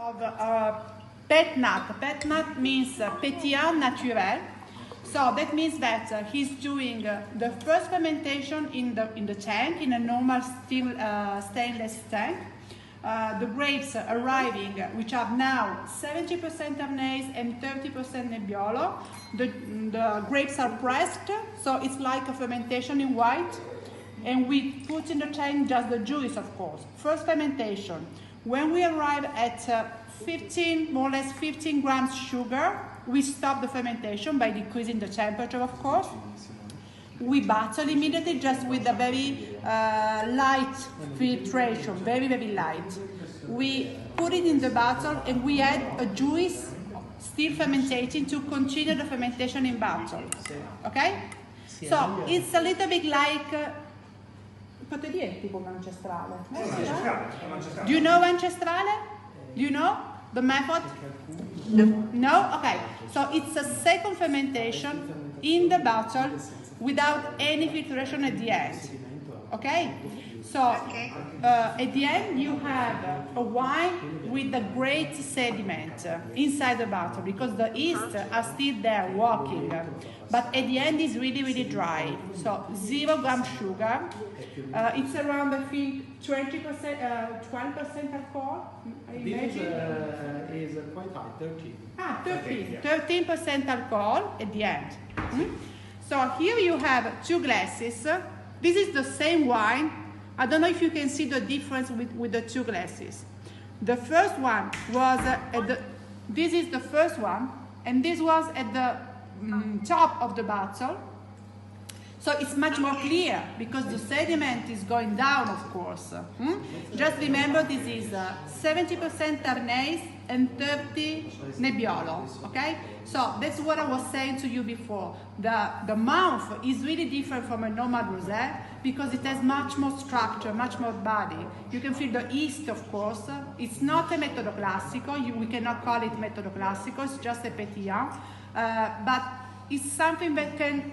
of PetNat. PetNat means PETillant NATurelle. So that means that he's doing the first fermentation in the tank, in a normal stainless tank. The grapes arriving, which are now 70% Arneis and 30% Nebbiolo. The grapes are pressed, so it's like a fermentation in white. And we put in the tank just the juice, of course. First fermentation. When we arrive at more or less 15 grams sugar, we stop the fermentation by decreasing the temperature, of course. We bottle immediately just with a very light filtration, very, very light. We put it in the bottle and we add a juice still fermenting to continue the fermentation in bottle. Okay? So it's a little bit like Ancestrale. Do you know Ancestrale? Do you know the method? No? Okay. So it's a second fermentation in the bottle without any filtration at the end. Okay? So at the end you have a wine with a great sediment inside the bottle because the yeast are still there working. But at the end it's really, really dry. So 0 gram sugar. It's around, I think, 20%, 12% alcohol. This is quite high, 13. 13% alcohol at the end. So here you have 2 glasses. This is the same wine. I don't know if you can see the difference with the 2 glasses. The first one was this is the first one, and this was at the top of the bottle. So it's much more clear because the sediment is going down, of course. Just remember this is 70% Arneis and 30 Nebbiolo, okay? So that's what I was saying to you before. The mouth is really different from a normal rosé because it has much more structure, much more body. You can feel the yeast, of course. It's not a Metodo Classico. We cannot call it Metodo Classico. It's just a PETillant. But it's something that can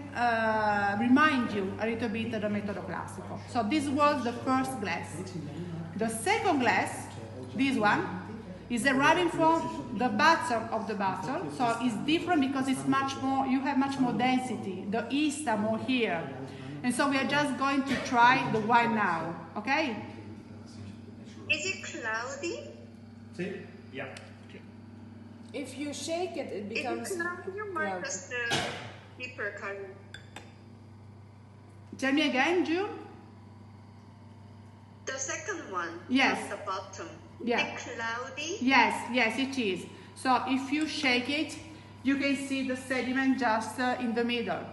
remind you a little bit of the Metodo Classico. So this was the first glass. The second glass, this one, is arriving from the bottom of the bottle. So it's different because it's much more, you have much more density. The yeast are more here. And so we are just going to try the wine now, okay? Is it cloudy? See? Yeah. If you shake it, it becomes Is it cloudy or just the deeper color? Tell me again, June? The second one. Yes. At the bottom. Yeah. Is it cloudy? Yes, it is. So if you shake it, you can see the sediment just in the middle.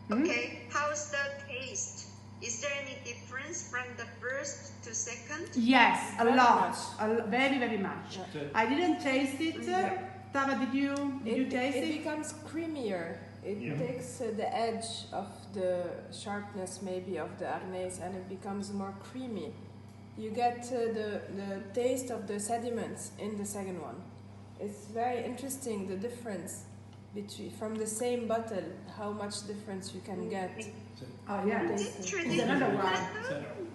Okay. How's the taste? Is there any difference from the first to second? Yes, a lot. Very, very much. I didn't taste it. Tava, did you taste it? It becomes creamier. It takes the edge of the sharpness maybe of the Arneis and it becomes more creamy. You get the taste of the sediments in the second one. It's very interesting the difference between from the same bottle, how much difference you can get. Oh yeah, It's another one.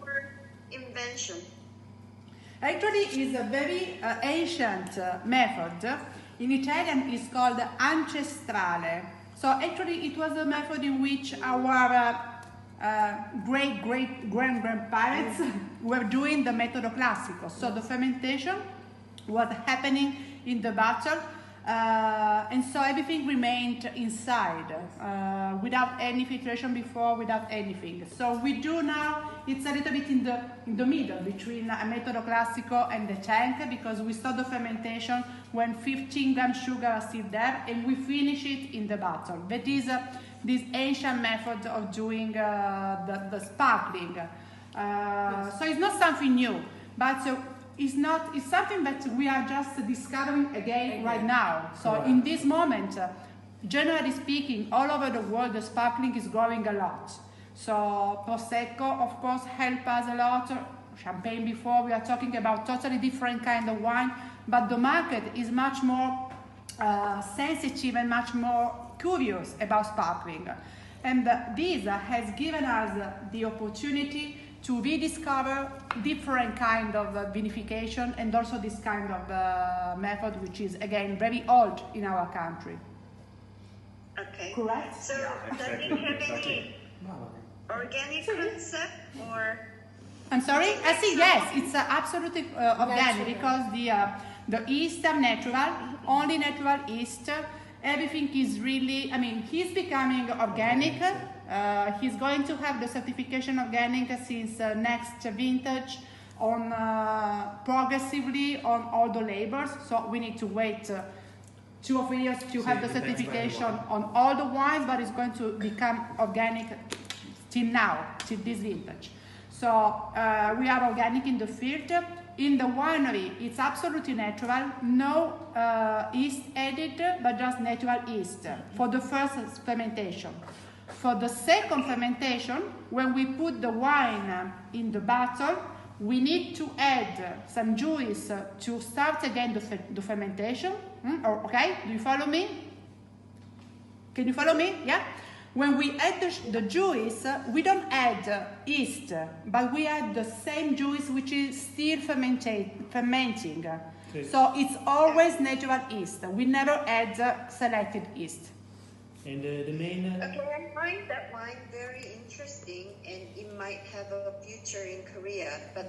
or invention? Actually, it's a very ancient method. In Italian, it's called Ancestrale. So actually, it was a method in which our great-grandparents were doing the Metodo Classico. So the fermentation was happening in the bottle, and so everything remained inside without any filtration before, without anything. So we do now, it's a little bit in the middle between a Metodo Classico and the tank because we start the fermentation when 15 grams sugar are still there and we finish it in the bottle. That is this ancient method of doing the sparkling. So it's not something new, but it's something that we are just discovering again right now. So in this moment, generally speaking, all over the world, the sparkling is growing a lot. So Prosecco, of course, help us a lot. Champagne before, we are talking about totally different kind of wine, but the market is much more sensitive and much more curious about sparkling. And this has given us the opportunity to rediscover different kind of vinification and also this kind of method, which is again very old in our country. Okay. Correct? So does it have any organic concept or? I'm sorry? I say yes, it's absolutely organic because the yeast are natural, only natural yeast. Everything is really, I mean, he's becoming organic. He's going to have the certification organic since next vintage on progressively on all the labels. So we need to wait 2 or 3 years to have the certification on all the wines, but it's going to become organic till now, till this vintage. So we are organic in the field. In the winery, it's absolutely natural, no yeast added, but just natural yeast for the first fermentation. For the second fermentation, when we put the wine in the bottle, we need to add some juice to start again the fermentation. Okay, do you follow me? Can you follow me? Yeah? When we add the juice, we don't add yeast, but we add the same juice which is still fermenting. Okay. So it's always natural yeast. We never add selected yeast. And the main... Okay, I find that wine very interesting and it might have a future in Korea, but